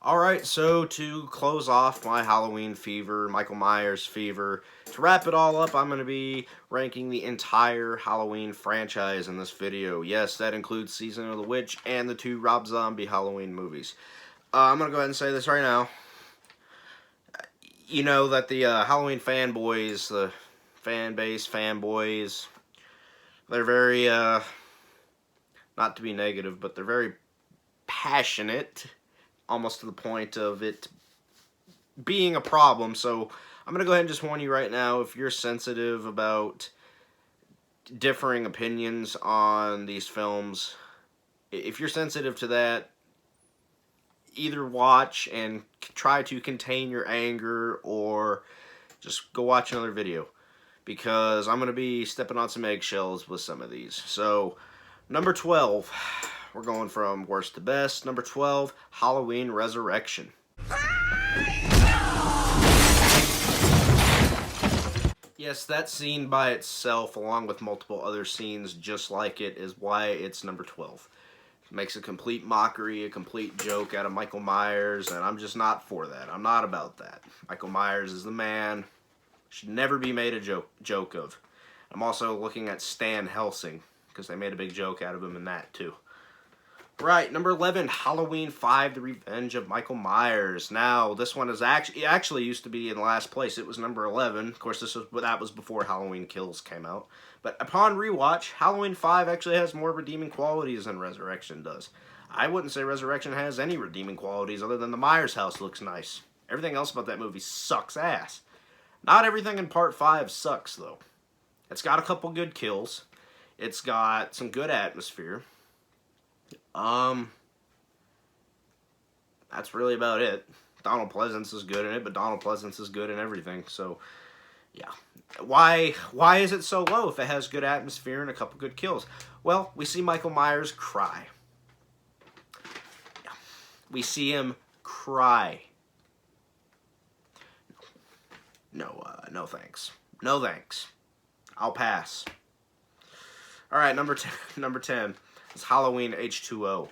Alright, so to close off my Halloween fever, Michael Myers fever, to wrap it all up, I'm going to be ranking the entire Halloween franchise in this video. Yes, that includes Season of the Witch and the two Rob Zombie Halloween movies. I'm going to go ahead and say this right now. You know that the Halloween fanboys, the fan base, fanboys, they're very, not to be negative, but they're very passionate, almost to the point of it being a problem. So I'm going to go ahead and just warn you right now, if you're sensitive about differing opinions on these films, if you're sensitive to that, either watch and try to contain your anger or just go watch another video, because I'm going to be stepping on some eggshells with some of these. So, number 12, we're going from worst to best. Number 12, Halloween Resurrection. Yes, that scene by itself, along with multiple other scenes just like it, is why it's number 12. It makes a complete mockery, a complete joke out of Michael Myers, and I'm just not for that. I'm not about that. Michael Myers is the man. Should never be made a joke of. I'm also looking at Stan Helsing, because they made a big joke out of him in that, too. Right, number 11, Halloween 5, The Revenge of Michael Myers. Now, this one is actually used to be in last place. It was number 11. Of course, that was before Halloween Kills came out. But upon rewatch, Halloween 5 actually has more redeeming qualities than Resurrection does. I wouldn't say Resurrection has any redeeming qualities other than the Myers house looks nice. Everything else about that movie sucks ass. Not everything in Part 5 sucks, though. It's got a couple good kills. It's got some good atmosphere. That's really about it. Donald Pleasance is good in it, but Donald Pleasance is good in everything, so, yeah. Why is it so low if it has good atmosphere and a couple good kills? Well, we see Michael Myers cry. Yeah. We see him cry. No thanks. No thanks. I'll pass. Alright, number 10 is Halloween H2O.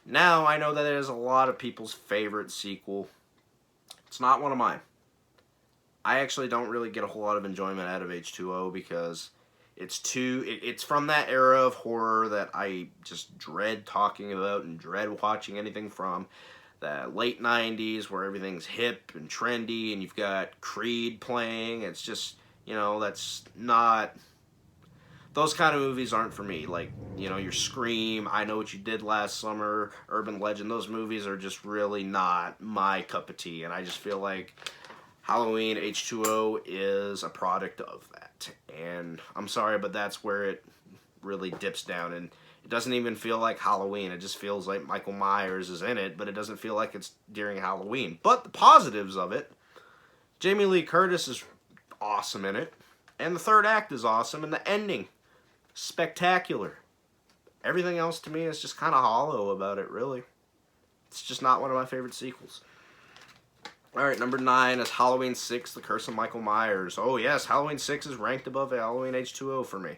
Now, I know that it is a lot of people's favorite sequel. It's not one of mine. I actually don't really get a whole lot of enjoyment out of H2O because it's from that era of horror that I just dread talking about and dread watching anything from. The late 90s where everything's hip and trendy and you've got Creed playing. It's just, that's not... Those kind of movies aren't for me. Like, your Scream, I Know What You Did Last Summer, Urban Legend, those movies are just really not my cup of tea. And I just feel like Halloween H2O is a product of that. And I'm sorry, but that's where it really dips down. And it doesn't even feel like Halloween. It just feels like Michael Myers is in it, but it doesn't feel like it's during Halloween. But the positives of it, Jamie Lee Curtis is awesome in it. And the third act is awesome. And the ending, spectacular. Everything else to me is just kind of hollow about it, really. It's just not one of my favorite sequels. Alright, number 9 is Halloween 6, The Curse of Michael Myers. Oh yes, Halloween 6 is ranked above Halloween H2O for me.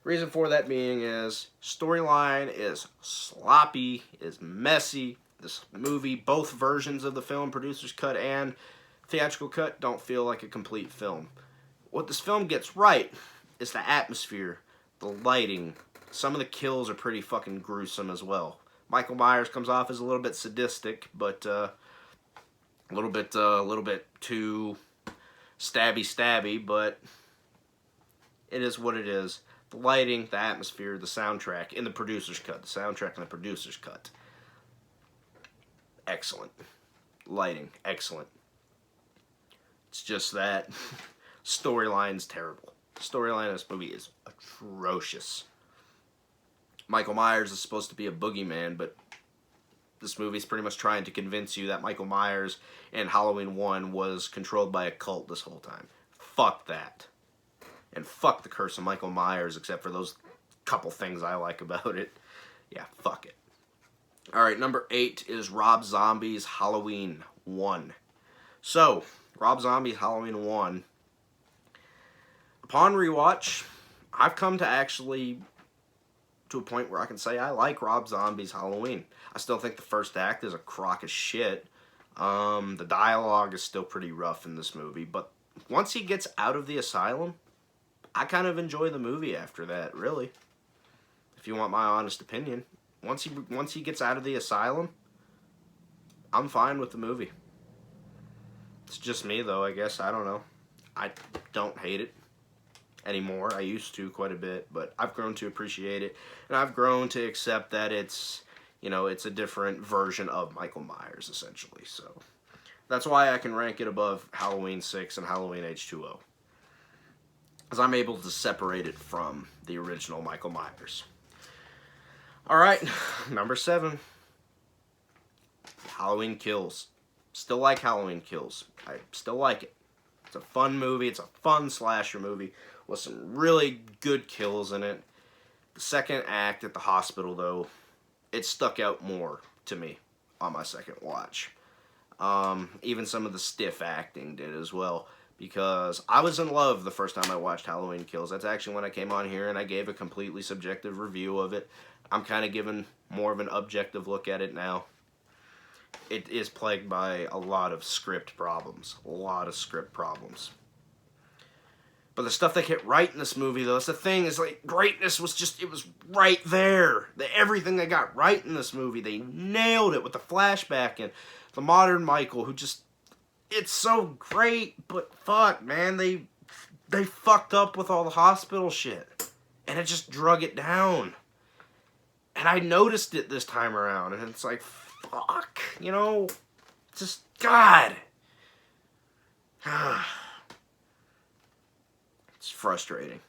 Reason for that being is, storyline is sloppy, is messy. This movie, both versions of the film, producer's cut and theatrical cut, don't feel like a complete film. What this film gets right is the atmosphere, the lighting. Some of the kills are pretty fucking gruesome as well. Michael Myers comes off as a little bit sadistic, but a little bit too stabby, but it is what it is. The lighting, the atmosphere, the soundtrack, in the producer's cut. The soundtrack and the producer's cut. Excellent. Lighting, excellent. It's just that storyline's terrible. The storyline of this movie is atrocious. Michael Myers is supposed to be a boogeyman, but this movie's pretty much trying to convince you that Michael Myers in Halloween 1 was controlled by a cult this whole time. Fuck that. And fuck The Curse of Michael Myers, except for those couple things I like about it. Yeah, fuck it. Alright, number 8 is Rob Zombie's Halloween 1. So, Rob Zombie's Halloween 1. Upon rewatch, I've come to a point where I can say I like Rob Zombie's Halloween. I still think the first act is a crock of shit, The dialogue is still pretty rough in this movie, but once he gets out of the asylum, I kind of enjoy the movie after that, really. If you want my honest opinion. Once he gets out of the asylum, I'm fine with the movie. It's just me, though, I guess. I don't know. I don't hate it anymore. I used to quite a bit, but I've grown to appreciate it, and I've grown to accept that it's, it's a different version of Michael Myers, essentially. So that's why I can rank it above Halloween 6 and Halloween H2O. Because I'm able to separate it from the original Michael Myers. Alright, number 7. Halloween Kills. Still like Halloween Kills. I still like it. It's a fun movie. It's a fun slasher movie with some really good kills in it. The second act at the hospital, though, it stuck out more to me on my second watch. Even some of the stiff acting did as well. Because I was in love the first time I watched Halloween Kills. That's actually when I came on here and I gave a completely subjective review of it. I'm kind of giving more of an objective look at it now. It is plagued by a lot of script problems. A lot of script problems. But the stuff they get right in this movie, though, that's the thing, is like, greatness was just, it was right there. Everything they got right in this movie, they nailed it with the flashback and the modern Michael, who just, it's so great, but fuck, man, they fucked up with all the hospital shit. And it just drug it down. And I noticed it this time around, and it's like, fuck, just, God. It's frustrating.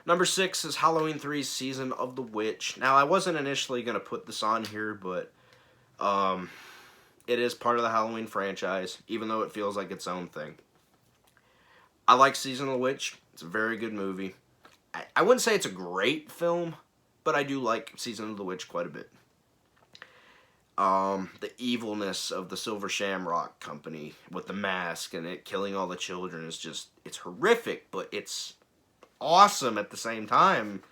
Number 6 is Halloween 3's Season of the Witch. Now, I wasn't initially going to put this on here, but it is part of the Halloween franchise, even though it feels like its own thing. I like Season of the Witch. It's a very good movie. I wouldn't say it's a great film, but I do like Season of the Witch quite a bit. The evilness of the Silver Shamrock Company with the mask and it killing all the children is just, it's horrific, but it's awesome at the same time.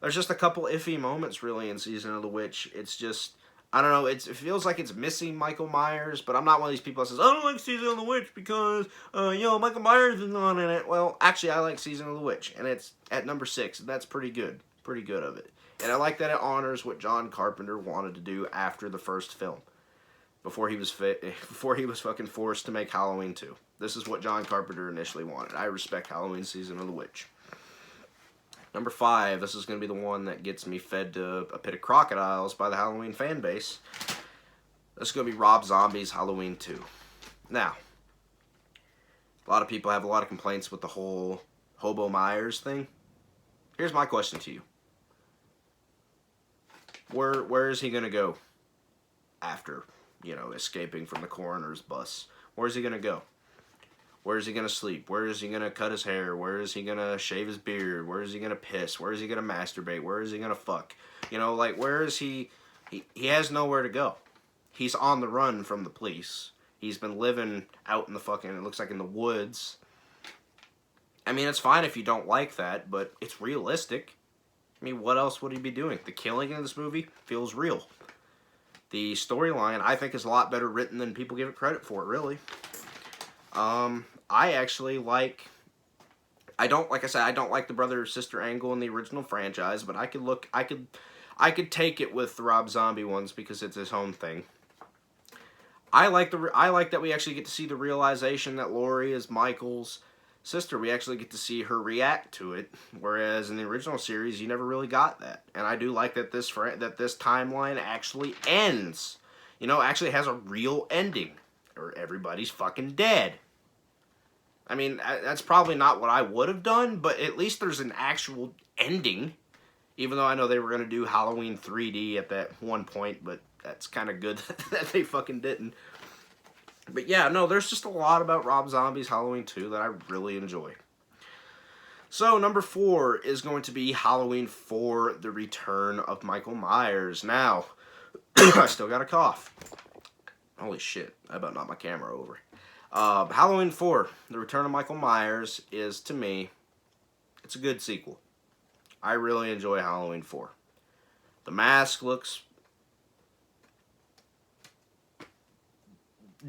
There's just a couple iffy moments, really, in Season of the Witch. It's just, I don't know, it feels like it's missing Michael Myers, but I'm not one of these people that says, I don't like Season of the Witch because, Michael Myers is not in it. Well, actually, I like Season of the Witch, and it's at number 6, and that's pretty good. Pretty good of it. And I like that it honors what John Carpenter wanted to do after the first film. Before he was fucking forced to make Halloween 2. This is what John Carpenter initially wanted. I respect Halloween Season of the Witch. Number 5, this is going to be the one that gets me fed to a pit of crocodiles by the Halloween fan base. This is going to be Rob Zombie's Halloween 2. Now, a lot of people have a lot of complaints with the whole Hobo Myers thing. Here's my question to you. Where is he going to go after, escaping from the coroner's bus? Where is he going to go? Where is he going to sleep? Where is he going to cut his hair? Where is he going to shave his beard? Where is he going to piss? Where is he going to masturbate? Where is he going to fuck? Where is he? He has nowhere to go. He's on the run from the police. He's been living out in the fucking, it looks like in the woods. I mean, it's fine if you don't like that, but it's realistic. I mean, what else would he be doing? The killing in this movie feels real. The storyline, I think, is a lot better written than people give it credit for, really. I actually like... I don't like the brother-sister angle in the original franchise, but I could take it with the Rob Zombie ones because it's his own thing. I like that we actually get to see the realization that Laurie is Michael's sister. We actually get to see her react to it, whereas in the original series you never really got that. And I do like that this timeline actually ends. Actually has a real ending, or everybody's fucking dead. I mean, that's probably not what I would have done, but at least there's an actual ending. Even though I know they were going to do Halloween 3D at that one point, but that's kind of good that they fucking didn't. But yeah, no, there's just a lot about Rob Zombie's Halloween 2 that I really enjoy. So, number 4 is going to be Halloween 4, The Return of Michael Myers. Now, I still got a cough. Holy shit, I about knocked my camera over. Halloween 4, The Return of Michael Myers is, to me, it's a good sequel. I really enjoy Halloween 4. The mask looks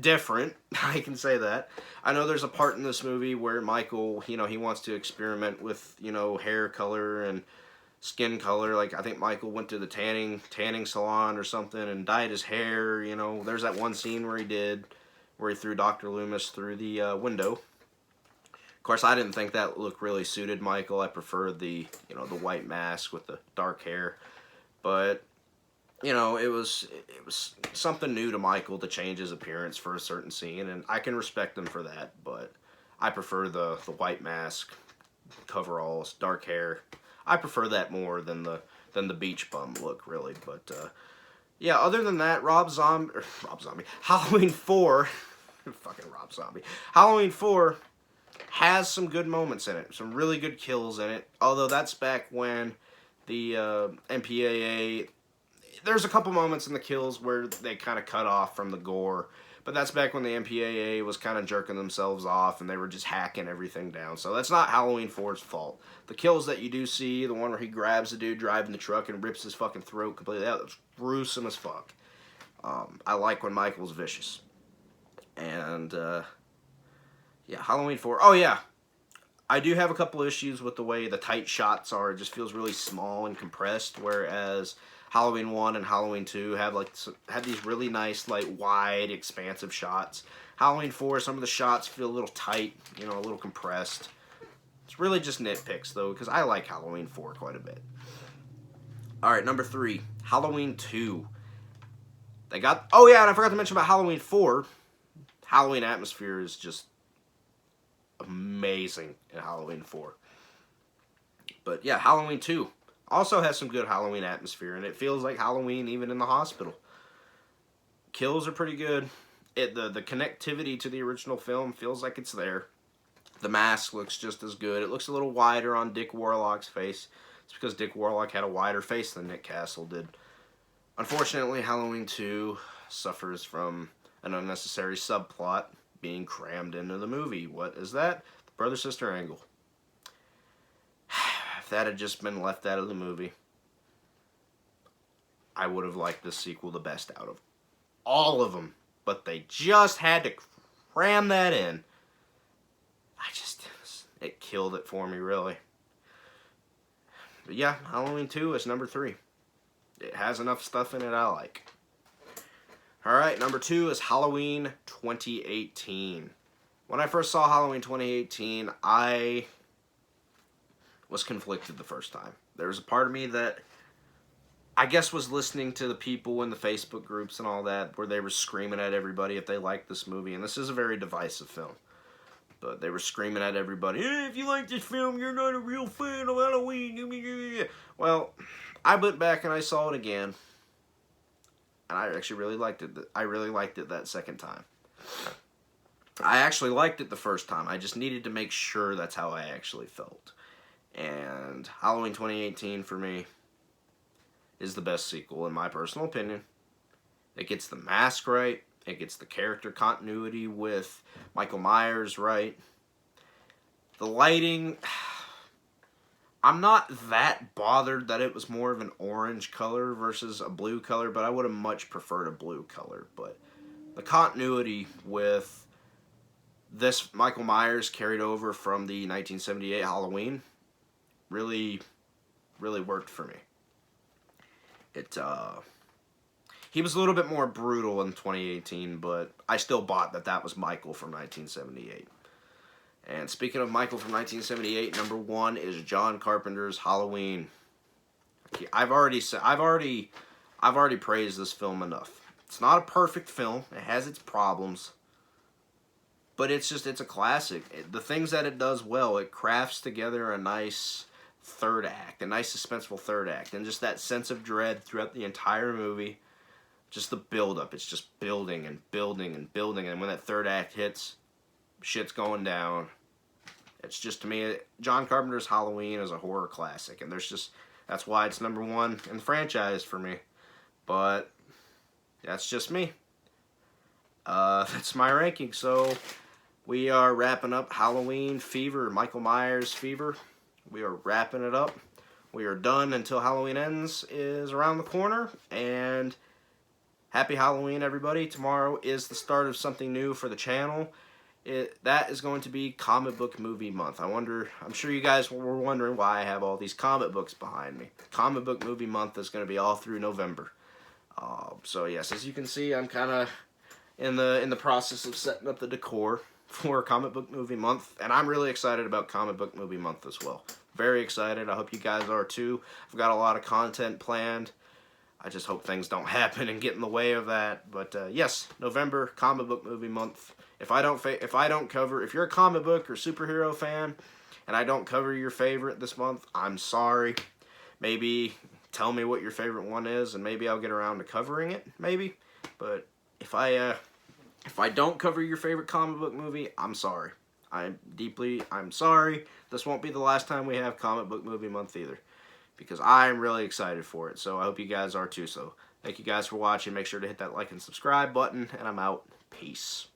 different. I can say that. I know there's a part in this movie where Michael, he wants to experiment with, hair color and skin color. Like, I think Michael went to the tanning salon or something and dyed his hair. There's that one scene where he threw Dr. Loomis through the window. Of course, I didn't think that look really suited Michael. I preferred the white mask with the dark hair. But it was something new to Michael to change his appearance for a certain scene, and I can respect him for that. But I prefer the white mask, coveralls, dark hair. I prefer that more than the beach bum look, really. But yeah, other than that, Rob Zombie, Halloween 4, fucking Rob Zombie, Halloween 4 has some good moments in it, some really good kills in it. Although that's back when the MPAA. There's a couple moments in the kills where they kind of cut off from the gore, but that's back when the MPAA was kind of jerking themselves off and they were just hacking everything down. So that's not Halloween 4's fault. The kills that you do see, the one where he grabs the dude driving the truck and rips his fucking throat completely out, that's gruesome as fuck. I like when Michael's vicious. And, yeah, Halloween 4. Oh, yeah. I do have a couple issues with the way the tight shots are. It just feels really small and compressed, whereas Halloween 1 and Halloween 2 have these really nice, wide, expansive shots. Halloween 4, some of the shots feel a little tight, a little compressed. It's really just nitpicks, though, because I like Halloween 4 quite a bit. Alright, number 3, Halloween 2. Oh yeah, and I forgot to mention about Halloween 4. Halloween atmosphere is just amazing in Halloween 4. But yeah, Halloween 2 also has some good Halloween atmosphere, and it feels like Halloween even in the hospital. Kills are pretty good. The connectivity to the original film feels like it's there. The mask looks just as good. It looks a little wider on Dick Warlock's face. It's because Dick Warlock had a wider face than Nick Castle did. Unfortunately, Halloween 2 suffers from an unnecessary subplot being crammed into the movie. What is that? The brother-sister angle. If that had just been left out of the movie, I would have liked this sequel the best out of all of them. But they just had to cram that in. It killed it for me, really. But yeah, Halloween 2 is number 3. It has enough stuff in it I like. Alright, number 2 is Halloween 2018. When I first saw Halloween 2018, I was conflicted the first time. There was a part of me that I guess was listening to the people in the Facebook groups and all that, where they were screaming at everybody if they liked this movie. And this is a very divisive film. But they were screaming at everybody, hey, if you like this film, you're not a real fan of Halloween. Well, I went back and I saw it again. And I actually really liked it. I really liked it that second time. I actually liked it the first time. I just needed to make sure that's how I actually felt. And Halloween 2018, for me, is the best sequel, in my personal opinion. It gets the mask right. It gets the character continuity with Michael Myers right. The lighting, I'm not that bothered that it was more of an orange color versus a blue color, but I would have much preferred a blue color. But the continuity with this Michael Myers carried over from the 1978 Halloween really, really worked for me. He was a little bit more brutal in 2018, but I still bought that was Michael from 1978. And speaking of Michael from 1978, number 1 is John Carpenter's Halloween. I've already praised this film enough. It's not a perfect film. It has its problems. But it's a classic. The things that it does well, it crafts together a nice third act, a nice suspenseful third act, and just that sense of dread throughout the entire movie. Just the build-up. It's just building and building and building, and when that third act hits, shit's going down. It's just, to me, John Carpenter's Halloween is a horror classic, and that's why it's number 1 in the franchise for me. But that's just me. That's my ranking. So we are wrapping up Halloween Fever, Michael Myers Fever. We are wrapping it up. We are done until Halloween Ends is around the corner, and happy Halloween, everybody. Tomorrow is the start of something new for the channel. That is going to be comic book movie month. I'm sure you guys were wondering why I have all these comic books behind me. Comic book movie month is going to be all through November. So yes, as you can see, I'm kind of in the process of setting up the decor for comic book movie month, and I'm really excited about comic book movie month as well. Very excited. I hope you guys are too. I've got a lot of content planned. I just hope things don't happen and get in the way of that. But yes, November, comic book movie month. If you're a comic book or superhero fan, and I don't cover your favorite this month, I'm sorry. Maybe tell me what your favorite one is, and maybe I'll get around to covering it. Maybe, but if I don't cover your favorite comic book movie, I'm sorry. I'm sorry. This won't be the last time we have comic book movie month either, because I'm really excited for it. So I hope you guys are too. So thank you guys for watching. Make sure to hit that like and subscribe button, and I'm out. Peace.